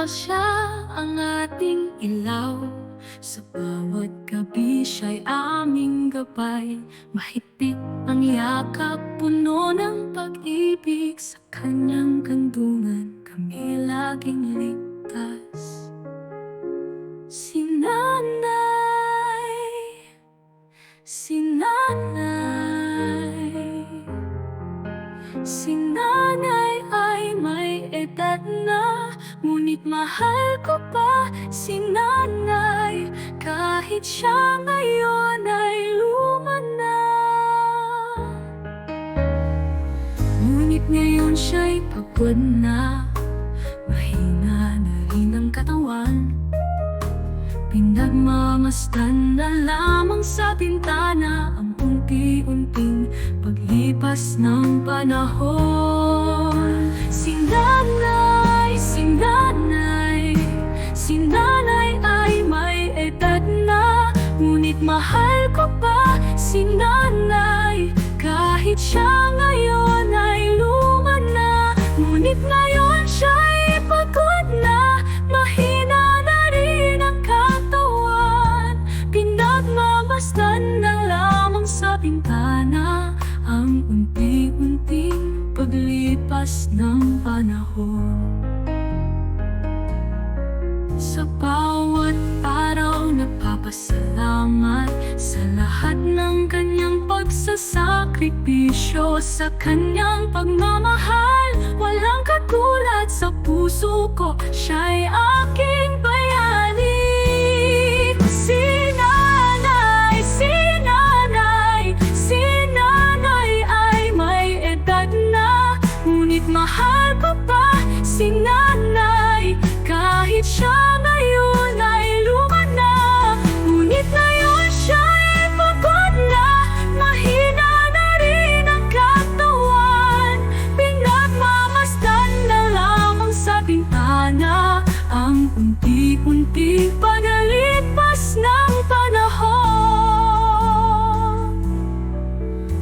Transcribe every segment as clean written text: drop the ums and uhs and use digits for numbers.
siya ang ating ilaw. Sa bawat gabi siya'y aming gabay. Mahigpit ang yakap, puno ng pag-ibig. Sa kanyang kandungan kami laging ligtas. Si Nanay, si Nanay, si Nanay ay may edad na, ngunit mahal ko pa si Nanay. Kahit siya ngayon ay luma na, ngunit ngayon siya'y pagod na. Mahina na rin ang katawan, pinagmamasdan na lamang sa bintana ang unti-unting paglipas ng panahon. Si Nanay, si Nanay, si Nanay ay may edad na, ngunit mahal ko pa si Nanay. Kahit siya ngayon ay luma na, ngunit ngayon siya'y pagod na. Mahina na rin ang katawan, pinagmamasdan na lamang sa bintana ang unti-unting paglipas ng panahon. Sa bawat araw nagpapasalamat sa lahat ng kanyang pagsasakripisyo. Sa kanyang pagmamahal, walang katulad sa puso ko. Siya'y aking bayani. Si Nanay, si Nanay, si Nanay ay may edad na, ngunit mahal ko pa si Nanay. Kahit siya ngayon ay luma na, ngunit ngayon siya'y pagod na. Mahina na rin ang katawan, pinagmamasdan na lamang sa bintana ang unti-unting paglipas ng panahon.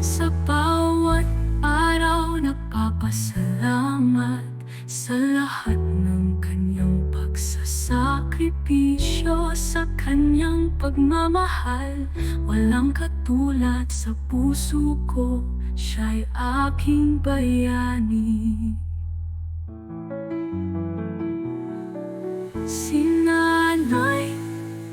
Sa bawat araw nagpapasalamat sa lahat ng kanyang pagsasakripisyo. Sa kanyang pagmamahal, walang katulad sa puso ko. Siya'y aking bayani. Si Nanay,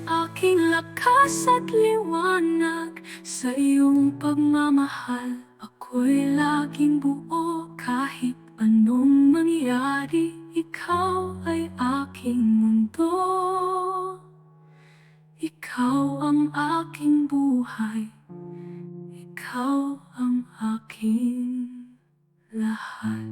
aking lakas at liwanag. Sa iyong pagmamahal, ako'y laging buo. Kahit anong mangyari, ikaw ay aking mundo. Ikaw ang aking buhay, ikaw ang aking lahat.